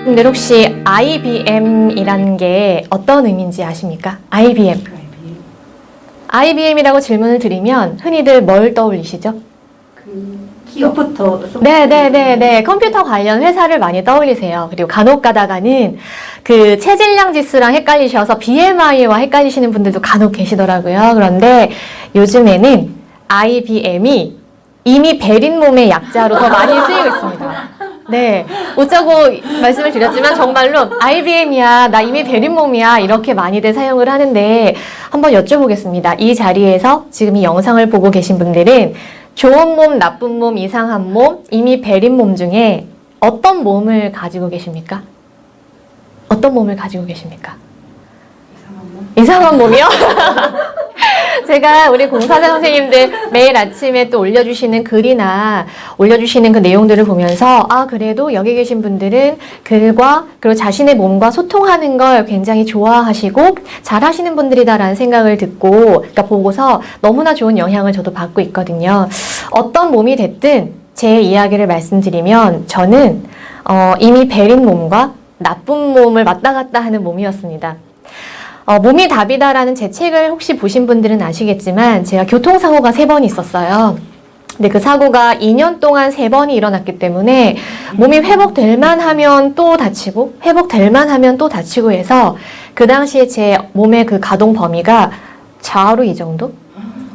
근데 혹시 IBM이라는 게 어떤 의미인지 아십니까? IBM. IBM이라고 질문을 드리면 흔히들 뭘 떠올리시죠? 기업부터 네네네네. 컴퓨터 관련 회사를 많이 떠올리세요. 그리고 간혹 가다가는 그 체질량 지수랑 헷갈리셔서 BMI와 헷갈리시는 분들도 간혹 계시더라고요. 그런데 요즘에는 IBM이 이미 베린 몸의 약자로 더 많이 쓰이고 있습니다. 네. 웃자고 말씀을 드렸지만 정말로 IBM이야, 나 이미 베린 몸이야 이렇게 많이들 사용을 하는데 한번 여쭤보겠습니다. 이 자리에서 지금 이 영상을 보고 계신 분들은 좋은 몸, 나쁜 몸, 이상한 몸, 이미 베린 몸 중에 어떤 몸을 가지고 계십니까? 어떤 몸을 가지고 계십니까? 이상한 몸이요? 제가 우리 공사장 선생님들 매일 아침에 또 올려주시는 글이나 올려주시는 그 내용들을 보면서 아 그래도 여기 계신 분들은 글과 그리고 자신의 몸과 소통하는 걸 굉장히 좋아하시고 잘하시는 분들이다라는 생각을 듣고 그러니까 보고서 너무나 좋은 영향을 저도 받고 있거든요. 어떤 몸이 됐든 제 이야기를 말씀드리면 저는 이미 베린 몸과 나쁜 몸을 왔다 갔다 하는 몸이었습니다. 몸이 답이다라는 제 책을 혹시 보신 분들은 아시겠지만 제가 교통사고가 3번 있었어요. 근데 그 사고가 2년 동안 3번이 일어났기 때문에 몸이 회복될만 하면 또 다치고 회복될만 하면 또 다치고 해서 그 당시에 제 몸의 그 가동 범위가 좌우로 이 정도?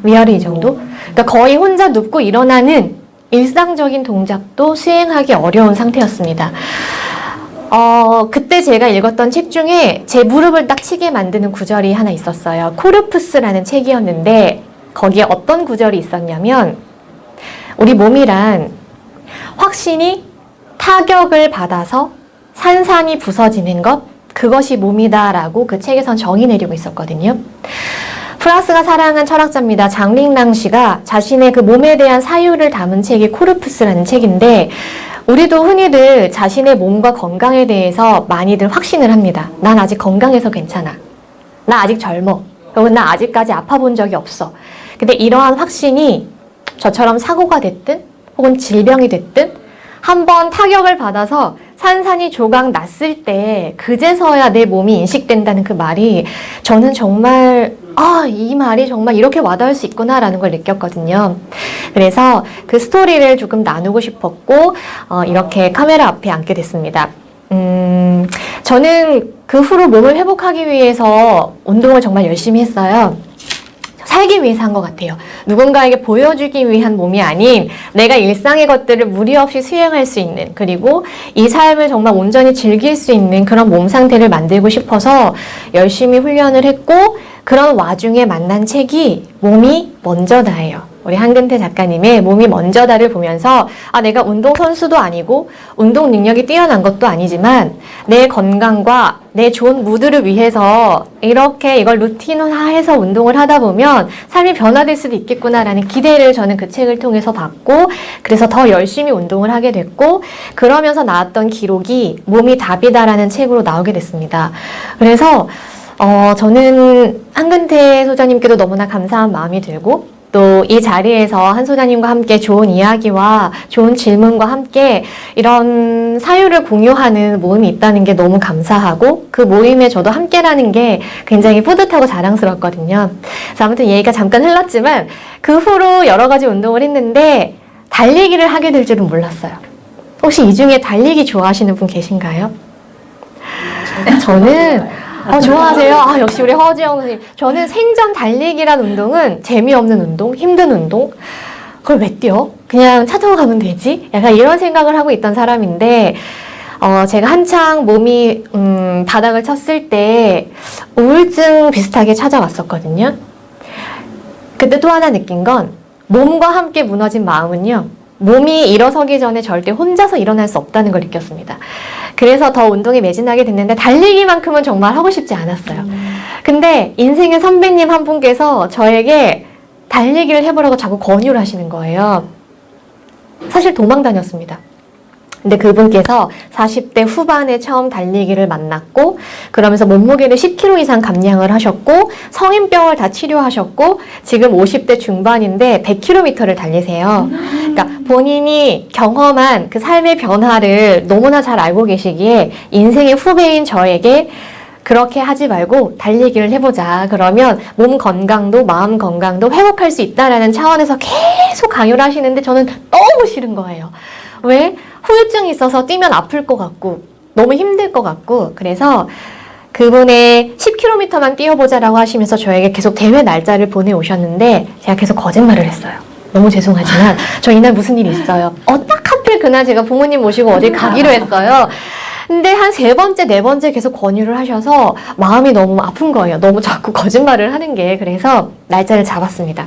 위아래 이 정도? 그러니까 거의 혼자 눕고 일어나는 일상적인 동작도 수행하기 어려운 상태였습니다. 그때 제가 읽었던 책 중에 제 무릎을 딱 치게 만드는 구절이 하나 있었어요. 코르푸스라는 책이었는데 거기에 어떤 구절이 있었냐면 우리 몸이란 확신이 타격을 받아서 산산이 부서지는 것 그것이 몸이다라고 그 책에선 정의 내리고 있었거든요. 프랑스가 사랑한 철학자입니다. 장링랑 씨가 자신의 그 몸에 대한 사유를 담은 책이 코르푸스라는 책인데 우리도 흔히들 자신의 몸과 건강에 대해서 많이들 확신을 합니다. 난 아직 건강해서 괜찮아. 나 아직 젊어. 혹은 나 아직까지 아파본 적이 없어. 근데 이러한 확신이 저처럼 사고가 됐든 혹은 질병이 됐든 한번 타격을 받아서 산산이 조각 났을 때 그제서야 내 몸이 인식된다는 그 말이 저는 정말 이 말이 정말 이렇게 와닿을 수 있구나라는 걸 느꼈거든요. 그래서 그 스토리를 조금 나누고 싶었고 이렇게 카메라 앞에 앉게 됐습니다. 저는 그 후로 몸을 회복하기 위해서 운동을 정말 열심히 했어요. 살기 위해서 한 것 같아요. 누군가에게 보여주기 위한 몸이 아닌 내가 일상의 것들을 무리 없이 수행할 수 있는 그리고 이 삶을 정말 온전히 즐길 수 있는 그런 몸 상태를 만들고 싶어서 열심히 훈련을 했고 그런 와중에 만난 책이 몸이 먼저다예요. 우리 한근태 작가님의 몸이 먼저다를 보면서 내가 운동선수도 아니고 운동 능력이 뛰어난 것도 아니지만 내 건강과 내 좋은 무드를 위해서 이렇게 이걸 루틴화해서 운동을 하다 보면 삶이 변화될 수도 있겠구나라는 기대를 저는 그 책을 통해서 받고 그래서 더 열심히 운동을 하게 됐고 그러면서 나왔던 기록이 몸이 답이다라는 책으로 나오게 됐습니다. 그래서 저는 한근태 소장님께도 너무나 감사한 마음이 들고 또 이 자리에서 한 소장님과 함께 좋은 이야기와 좋은 질문과 함께 이런 사유를 공유하는 모임이 있다는 게 너무 감사하고 그 모임에 저도 함께라는 게 굉장히 뿌듯하고 자랑스럽거든요. 그래서 아무튼 얘기가 잠깐 흘렀지만 그 후로 여러 가지 운동을 했는데 달리기를 하게 될 줄은 몰랐어요. 혹시 이 중에 달리기 좋아하시는 분 계신가요? 저는 좋아하세요? 역시 우리 허지영 선생님. 저는 생전 달리기란 운동은 재미없는 운동, 힘든 운동. 그걸 왜 뛰어? 그냥 차 타고 가면 되지? 약간 이런 생각을 하고 있던 사람인데 제가 한창 몸이 바닥을 쳤을 때 우울증 비슷하게 찾아왔었거든요. 그때 또 하나 느낀 건 몸과 함께 무너진 마음은요. 몸이 일어서기 전에 절대 혼자서 일어날 수 없다는 걸 느꼈습니다. 그래서 더 운동에 매진하게 됐는데 달리기만큼은 정말 하고 싶지 않았어요. 근데 인생의 선배님 한 분께서 저에게 달리기를 해보라고 자꾸 권유를 하시는 거예요. 사실 도망 다녔습니다. 근데 그분께서 40대 후반에 처음 달리기를 만났고 그러면서 몸무게를 10kg 이상 감량을 하셨고 성인병을 다 치료하셨고 지금 50대 중반인데 100km를 달리세요. 그러니까 본인이 경험한 그 삶의 변화를 너무나 잘 알고 계시기에 인생의 후배인 저에게 그렇게 하지 말고 달리기를 해보자. 그러면 몸 건강도 마음 건강도 회복할 수 있다라는 차원에서 계속 강요를 하시는데 저는 너무 싫은 거예요. 왜? 후유증이 있어서 뛰면 아플 것 같고 너무 힘들 것 같고 그래서 그분의 10km만 뛰어보자라고 하시면서 저에게 계속 대회 날짜를 보내오셨는데 제가 계속 거짓말을 했어요. 너무 죄송하지만 저 이날 무슨 일이 있어요. 딱 하필 그날 제가 부모님 모시고 어딜 가기로 했어요. 근데 한 3번째, 4번째 계속 권유를 하셔서 마음이 너무 아픈 거예요. 너무 자꾸 거짓말을 하는 게. 그래서 날짜를 잡았습니다.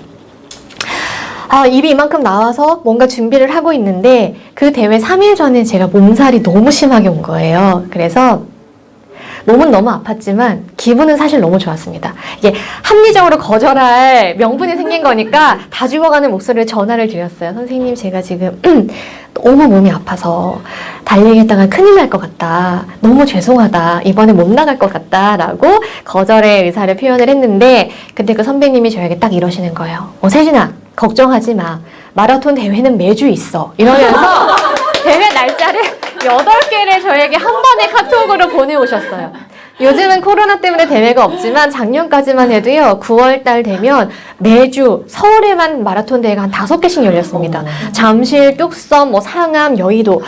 입이 이만큼 나와서 뭔가 준비를 하고 있는데 그 대회 3일 전에 제가 몸살이 너무 심하게 온 거예요. 그래서 몸은 너무 아팠지만 기분은 사실 너무 좋았습니다. 이게 합리적으로 거절할 명분이 생긴 거니까 다 죽어가는 목소리를 전화를 드렸어요. 선생님, 제가 지금 너무 몸이 아파서 달리겠다가 큰일 날 것 같다. 너무 죄송하다. 이번에 못 나갈 것 같다. 라고 거절의 의사를 표현을 했는데 근데 그 선배님이 저에게 딱 이러시는 거예요. 세진아, 걱정하지 마. 마라톤 대회는 매주 있어. 이러면서 대회 날짜를 8개를 저에게 한 번에 카톡으로 보내오셨어요. 요즘은 코로나 때문에 대회가 없지만 작년까지만 해도요. 9월달 되면 매주 서울에만 마라톤 대회가 한 5개씩 열렸습니다. 잠실, 뚝섬, 상암, 여의도.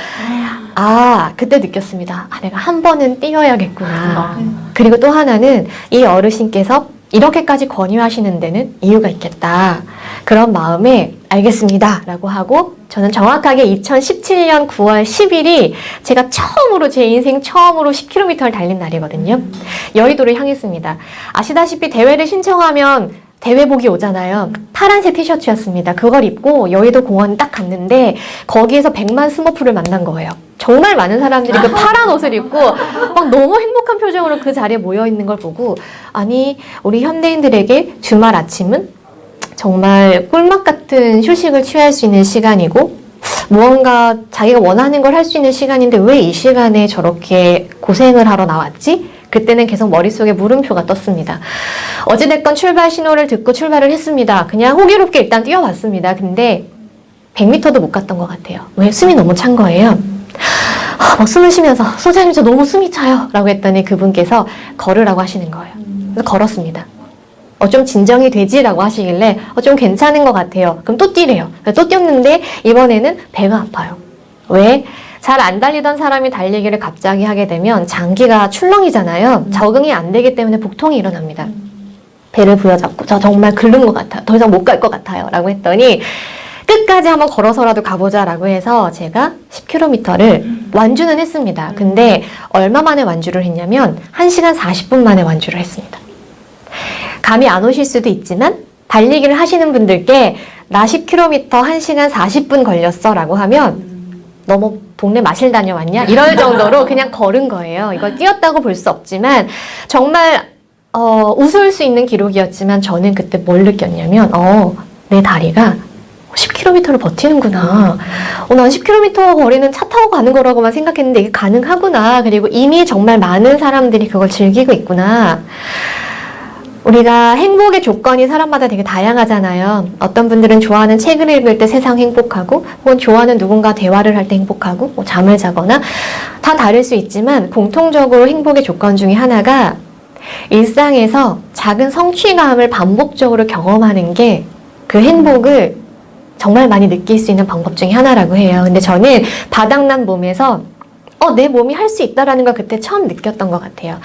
그때 느꼈습니다. 내가 한 번은 뛰어야겠구나. 그리고 또 하나는 이 어르신께서 이렇게까지 권유하시는 데는 이유가 있겠다. 그런 마음에 알겠습니다. 라고 하고 저는 정확하게 2017년 9월 10일이 제가 처음으로 제 인생 처음으로 10km를 달린 날이거든요. 여의도를 향했습니다. 아시다시피 대회를 신청하면 대회복이 오잖아요. 파란색 티셔츠였습니다. 그걸 입고 여의도 공원 딱 갔는데 거기에서 100만 스머프를 만난 거예요. 정말 많은 사람들이 그 파란 옷을 입고 막 너무 행복한 표정으로 그 자리에 모여있는 걸 보고 아니 우리 현대인들에게 주말 아침은 정말 꿀맛 같은 휴식을 취할 수 있는 시간이고 무언가 자기가 원하는 걸 할 수 있는 시간인데 왜 이 시간에 저렇게 고생을 하러 나왔지? 그때는 계속 머릿속에 물음표가 떴습니다. 어찌됐건 출발 신호를 듣고 출발을 했습니다. 그냥 호기롭게 일단 뛰어봤습니다. 근데 100m도 못 갔던 것 같아요. 왜? 숨이 너무 찬 거예요. 막 숨을 쉬면서 소장님 저 너무 숨이 차요 라고 했더니 그분께서 걸으라고 하시는 거예요. 그래서 걸었습니다. 좀 진정이 되지라고 하시길래 좀 괜찮은 것 같아요. 그럼 또 뛰래요. 또 뛰었는데 이번에는 배가 아파요. 왜? 잘 안 달리던 사람이 달리기를 갑자기 하게 되면 장기가 출렁이잖아요. 적응이 안 되기 때문에 복통이 일어납니다. 배를 부여잡고 저 정말 긁는 것 같아요. 더 이상 못 갈 것 같아요. 라고 했더니 끝까지 한번 걸어서라도 가보자 라고 해서 제가 10km를 완주는 했습니다. 근데 얼마 만에 완주를 했냐면 1시간 40분 만에 완주를 했습니다. 감이 안 오실 수도 있지만 달리기를 하시는 분들께 나 10km 1시간 40분 걸렸어 라고 하면 너무 동네 마실 다녀왔냐? 이럴 정도로 그냥 걸은 거예요. 이걸 뛰었다고 볼 수 없지만 정말 웃을 수 있는 기록이었지만 저는 그때 뭘 느꼈냐면 내 다리가 10km를 버티는구나. 난 10km 거리는 차 타고 가는 거라고만 생각했는데 이게 가능하구나. 그리고 이미 정말 많은 사람들이 그걸 즐기고 있구나. 우리가 행복의 조건이 사람마다 되게 다양하잖아요. 어떤 분들은 좋아하는 책을 읽을 때 세상 행복하고 혹은 좋아하는 누군가 대화를 할 때 행복하고 잠을 자거나 다 다를 수 있지만 공통적으로 행복의 조건 중에 하나가 일상에서 작은 성취감을 반복적으로 경험하는 게 그 행복을 정말 많이 느낄 수 있는 방법 중에 하나라고 해요. 근데 저는 바닥난 몸에서 내 몸이 할 수 있다라는 걸 그때 처음 느꼈던 것 같아요.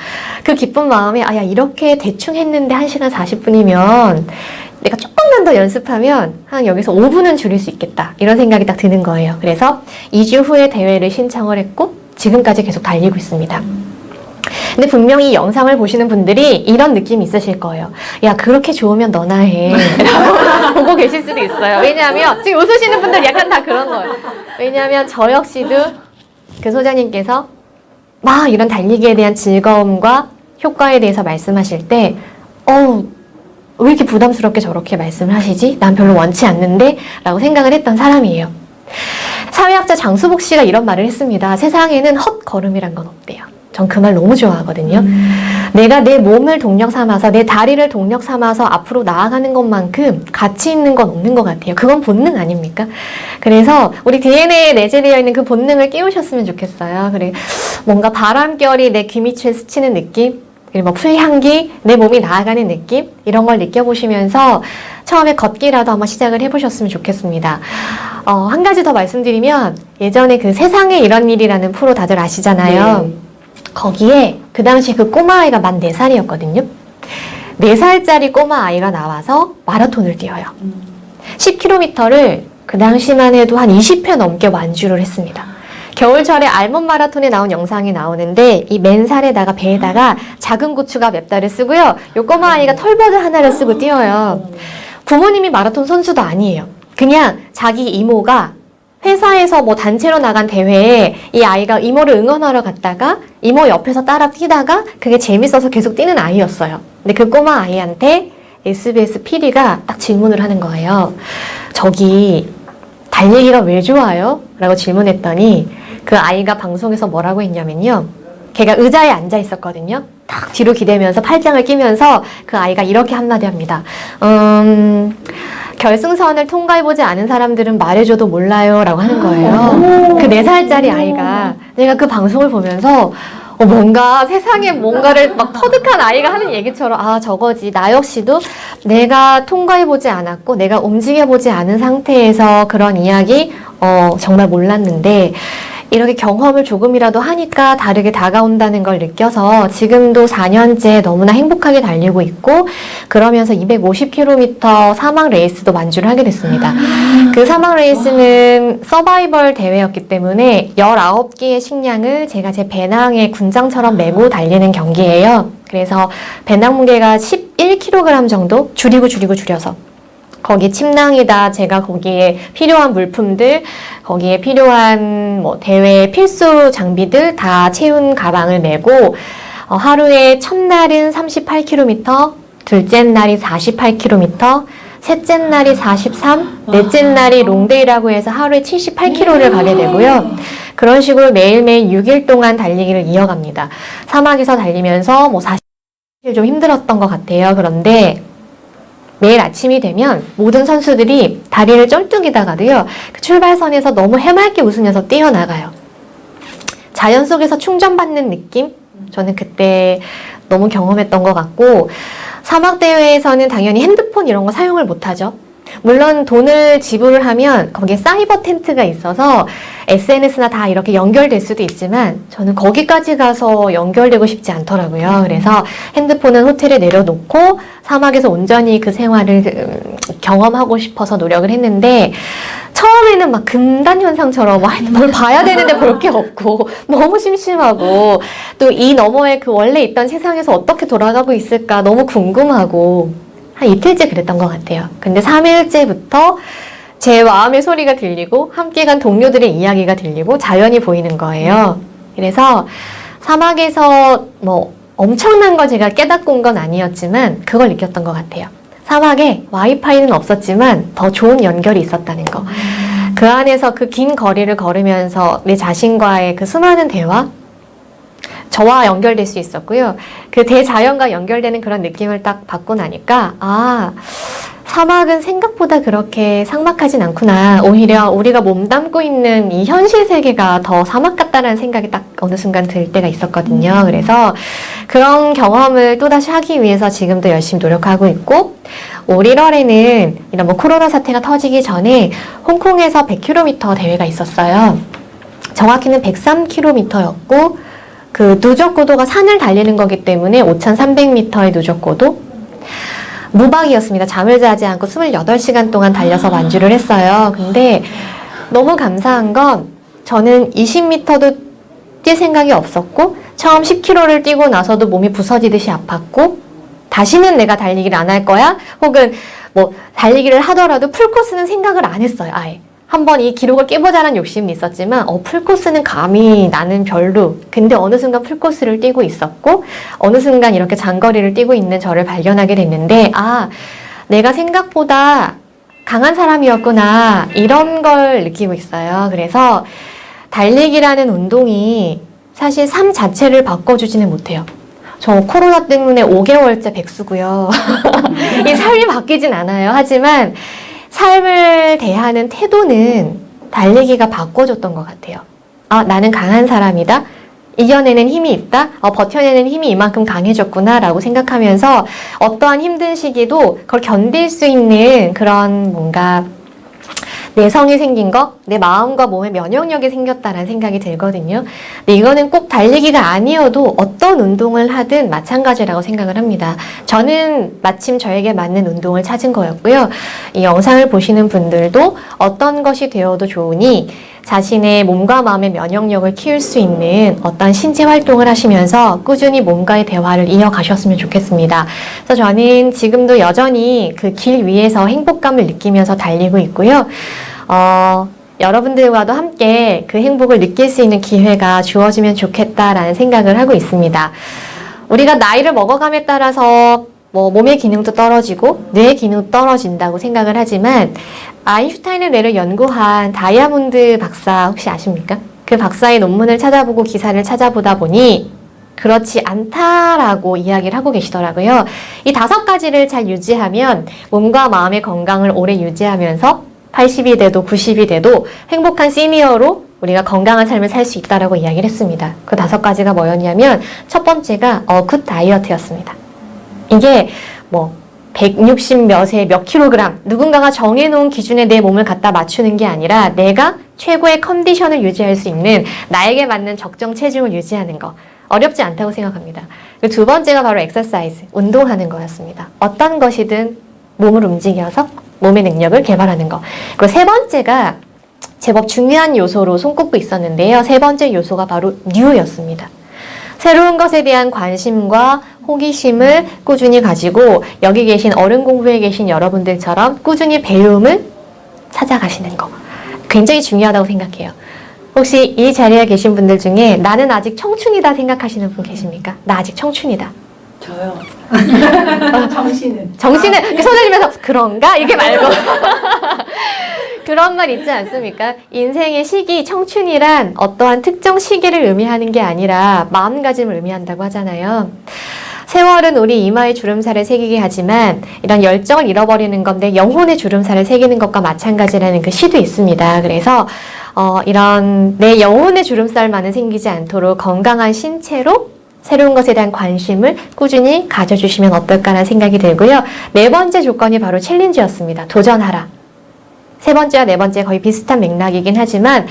그 기쁜 마음에 야 이렇게 대충 했는데 1시간 40분이면 내가 조금만 더 연습하면 한 여기서 5분은 줄일 수 있겠다 이런 생각이 딱 드는 거예요. 그래서 2주 후에 대회를 신청을 했고 지금까지 계속 달리고 있습니다. 근데 분명히 이 영상을 보시는 분들이 이런 느낌이 있으실 거예요. 야 그렇게 좋으면 너나 해 라고 보고 계실 수도 있어요. 왜냐하면 지금 웃으시는 분들 약간 다 그런 거예요. 왜냐하면 저 역시도 그 소장님께서 막 이런 달리기에 대한 즐거움과 효과에 대해서 말씀하실 때 왜 이렇게 부담스럽게 저렇게 말씀을 하시지? 난 별로 원치 않는데? 라고 생각을 했던 사람이에요. 사회학자 장수복 씨가 이런 말을 했습니다. 세상에는 헛걸음이란 건 없대요. 전 그 말 너무 좋아하거든요. 내가 내 몸을 동력 삼아서, 내 다리를 동력 삼아서 앞으로 나아가는 것만큼 가치 있는 건 없는 것 같아요. 그건 본능 아닙니까? 그래서 우리 DNA에 내재되어 있는 그 본능을 끼우셨으면 좋겠어요. 그래, 뭔가 바람결이 내 귀 밑을 스치는 느낌, 그리고 뭐 풀향기, 내 몸이 나아가는 느낌, 이런 걸 느껴보시면서 처음에 걷기라도 한번 시작을 해보셨으면 좋겠습니다. 한 가지 더 말씀드리면, 예전에 그 세상에 이런 일이라는 프로 다들 아시잖아요. 네. 거기에 그 당시 그 꼬마아이가 만 4살이었거든요. 4살짜리 꼬마아이가 나와서 마라톤을 뛰어요. 10km를 그 당시만 해도 한 20회 넘게 완주를 했습니다. 겨울철에 알몬 마라톤에 나온 영상이 나오는데, 이 맨살에다가 배에다가 작은 고추가 몇 달을 쓰고요. 요 꼬마아이가 털버드 하나를 쓰고 뛰어요. 부모님이 마라톤 선수도 아니에요. 그냥 자기 이모가 회사에서 뭐 단체로 나간 대회에 이 아이가 이모를 응원하러 갔다가 이모 옆에서 따라 뛰다가 그게 재밌어서 계속 뛰는 아이였어요. 근데 그 꼬마 아이한테 SBS PD가 딱 질문을 하는 거예요. 저기 달리기가 왜 좋아요? 라고 질문했더니 그 아이가 방송에서 뭐라고 했냐면요. 걔가 의자에 앉아 있었거든요. 딱 뒤로 기대면서 팔짱을 끼면서 그 아이가 이렇게 한마디 합니다. 결승선을 통과해보지 않은 사람들은 말해줘도 몰라요 라고 하는 거예요. 그 4살짜리 아이가. 내가 그 방송을 보면서 뭔가 세상에 뭔가를 막 터득한 아이가 하는 얘기처럼, 아, 저거지. 나 역시도 내가 통과해보지 않았고 내가 움직여보지 않은 상태에서 그런 이야기 정말 몰랐는데, 이렇게 경험을 조금이라도 하니까 다르게 다가온다는 걸 느껴서 지금도 4년째 너무나 행복하게 달리고 있고, 그러면서 250km 사막 레이스도 완주를 하게 됐습니다. 그 사막 레이스는 서바이벌 대회였기 때문에 19개의 식량을 제가 제 배낭에 군장처럼 메고 달리는 경기예요. 그래서 배낭 무게가 11kg 정도 줄여서 거기 침낭이다, 제가 거기에 필요한 물품들, 거기에 필요한 뭐 대회 필수 장비들 다 채운 가방을 메고 하루에 첫날은 38km, 둘째 날이 48km, 셋째 날이 43, 넷째 날이 롱데이라고 해서 하루에 78km를 가게 되고요. 그런 식으로 매일매일 6일 동안 달리기를 이어갑니다. 사막에서 달리면서 뭐 사실 좀 힘들었던 것 같아요. 그런데 매일 아침이 되면 모든 선수들이 다리를 쩔뚝이다가도요, 그 출발선에서 너무 해맑게 웃으면서 뛰어나가요. 자연 속에서 충전받는 느낌? 저는 그때 너무 경험했던 것 같고, 사막대회에서는 당연히 핸드폰 이런 거 사용을 못하죠. 물론 돈을 지불을 하면 거기에 사이버 텐트가 있어서 SNS나 다 이렇게 연결될 수도 있지만 저는 거기까지 가서 연결되고 싶지 않더라고요. 그래서 핸드폰은 호텔에 내려놓고 사막에서 온전히 그 생활을 경험하고 싶어서 노력을 했는데, 처음에는 막 금단 현상처럼 뭘 봐야 되는데 볼 게 없고 너무 심심하고, 또 이 너머에 그 원래 있던 세상에서 어떻게 돌아가고 있을까 너무 궁금하고, 한 이틀째 그랬던 것 같아요. 근데 3일째부터 제 마음의 소리가 들리고 함께 간 동료들의 이야기가 들리고 자연이 보이는 거예요. 그래서 사막에서 뭐 엄청난 걸 제가 깨닫고 온 건 아니었지만 그걸 느꼈던 것 같아요. 사막에 와이파이는 없었지만 더 좋은 연결이 있었다는 거. 그 안에서 그 긴 거리를 걸으면서 내 자신과의 그 수많은 대화, 저와 연결될 수 있었고요. 그 대자연과 연결되는 그런 느낌을 딱 받고 나니까, 아, 사막은 생각보다 그렇게 삭막하진 않구나. 오히려 우리가 몸담고 있는 이 현실 세계가 더 사막 같다는 생각이 딱 어느 순간 들 때가 있었거든요. 그래서 그런 경험을 또다시 하기 위해서 지금도 열심히 노력하고 있고, 올 1월에는 이런 뭐 코로나 사태가 터지기 전에 홍콩에서 100km 대회가 있었어요. 정확히는 103km였고, 그 누적고도가 산을 달리는 거기 때문에 5,300m의 누적고도, 무박이었습니다. 잠을 자지 않고 28시간 동안 달려서 완주를 했어요. 근데 너무 감사한 건 저는 20m도 뛸 생각이 없었고, 처음 10km를 뛰고 나서도 몸이 부서지듯이 아팠고, 다시는 내가 달리기를 안 할 거야? 혹은 뭐 달리기를 하더라도 풀코스는 생각을 안 했어요. 아예. 한번 이 기록을 깨보자는 욕심이 있었지만 풀코스는 감히 나는 별로. 근데 어느 순간 풀코스를 뛰고 있었고, 어느 순간 이렇게 장거리를 뛰고 있는 저를 발견하게 됐는데, 아, 내가 생각보다 강한 사람이었구나 이런 걸 느끼고 있어요. 그래서 달리기라는 운동이 사실 삶 자체를 바꿔주지는 못해요. 저 코로나 때문에 5개월째 백수고요. 이 삶이 바뀌진 않아요. 하지만 삶을 대하는 태도는 달리기가 바꿔줬던 것 같아요. 아, 나는 강한 사람이다. 이겨내는 힘이 있다. 버텨내는 힘이 이만큼 강해졌구나 라고 생각하면서 어떠한 힘든 시기도 그걸 견딜 수 있는 그런 뭔가 내성이 생긴 거, 내 마음과 몸의 면역력이 생겼다라는 생각이 들거든요. 근데 이거는 꼭 달리기가 아니어도 어떤 운동을 하든 마찬가지라고 생각을 합니다. 저는 마침 저에게 맞는 운동을 찾은 거였고요. 이 영상을 보시는 분들도 어떤 것이 되어도 좋으니 자신의 몸과 마음의 면역력을 키울 수 있는 어떤 신체 활동을 하시면서 꾸준히 몸과의 대화를 이어가셨으면 좋겠습니다. 그래서 저는 지금도 여전히 그 길 위에서 행복감을 느끼면서 달리고 있고요. 여러분들과도 함께 그 행복을 느낄 수 있는 기회가 주어지면 좋겠다라는 생각을 하고 있습니다. 우리가 나이를 먹어감에 따라서 몸의 기능도 떨어지고 뇌의 기능도 떨어진다고 생각을 하지만 아인슈타인의 뇌를 연구한 다이아몬드 박사 혹시 아십니까? 그 박사의 논문을 찾아보고 기사를 찾아보다 보니 그렇지 않다라고 이야기를 하고 계시더라고요. 이 5가지를 잘 유지하면 몸과 마음의 건강을 오래 유지하면서 80이 돼도 90이 돼도 행복한 시니어로 우리가 건강한 삶을 살 수 있다라고 이야기를 했습니다. 그 5가지가 뭐였냐면 첫 번째가 굿 다이어트였습니다. 이게 160 몇에 몇 킬로그램 누군가가 정해놓은 기준에 내 몸을 갖다 맞추는 게 아니라 내가 최고의 컨디션을 유지할 수 있는 나에게 맞는 적정 체중을 유지하는 거 어렵지 않다고 생각합니다. 그리고 두 번째가 바로 엑서사이즈, 운동하는 거였습니다. 어떤 것이든 몸을 움직여서 몸의 능력을 개발하는 거. 그리고 세 번째가 제법 중요한 요소로 손꼽고 있었는데요. 세 번째 요소가 바로 뉴였습니다. 새로운 것에 대한 관심과 호기심을 꾸준히 가지고 여기 계신 어른 공부에 계신 여러분들처럼 꾸준히 배움을 찾아가시는 거. 굉장히 중요하다고 생각해요. 혹시 이 자리에 계신 분들 중에 나는 아직 청춘이다 생각하시는 분 계십니까? 나 아직 청춘이다. 저요. 정신은 손을 들면서 그런가? 이게 말고 그런 말 있지 않습니까? 인생의 시기, 청춘이란 어떠한 특정 시기를 의미하는 게 아니라 마음가짐을 의미한다고 하잖아요. 세월은 우리 이마에 주름살을 새기게 하지만 이런 열정을 잃어버리는 건데 영혼의 주름살을 새기는 것과 마찬가지라는 그 시도 있습니다. 그래서 이런 내 영혼의 주름살만은 생기지 않도록 건강한 신체로 새로운 것에 대한 관심을 꾸준히 가져주시면 어떨까라는 생각이 들고요. 네 번째 조건이 바로 챌린지였습니다. 도전하라. 세 번째와 네 번째 거의 비슷한 맥락이긴 하지만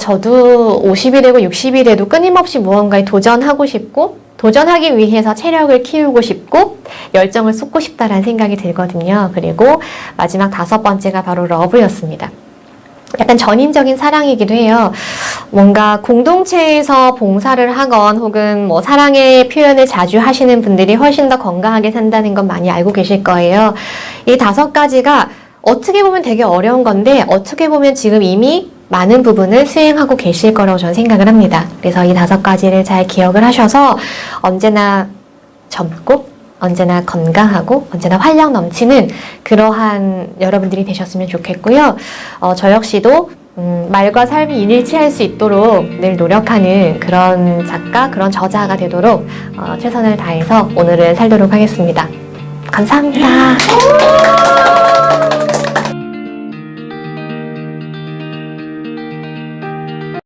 저도 50이 되고 60이 돼도 끊임없이 무언가에 도전하고 싶고 도전하기 위해서 체력을 키우고 싶고 열정을 쏟고 싶다라는 생각이 들거든요. 그리고 마지막 5번째가 바로 러브였습니다. 약간 전인적인 사랑이기도 해요. 뭔가 공동체에서 봉사를 하건 혹은 사랑의 표현을 자주 하시는 분들이 훨씬 더 건강하게 산다는 건 많이 알고 계실 거예요. 이 5가지가 어떻게 보면 되게 어려운 건데 어떻게 보면 지금 이미 많은 부분을 수행하고 계실 거라고 저는 생각을 합니다. 그래서 이 5가지를 잘 기억을 하셔서 언제나 젊고 언제나 건강하고 언제나 활력 넘치는 그러한 여러분들이 되셨으면 좋겠고요. 저 역시도 말과 삶이 일치할 수 있도록 늘 노력하는 그런 작가, 그런 저자가 되도록 최선을 다해서 오늘은 살도록 하겠습니다. 감사합니다.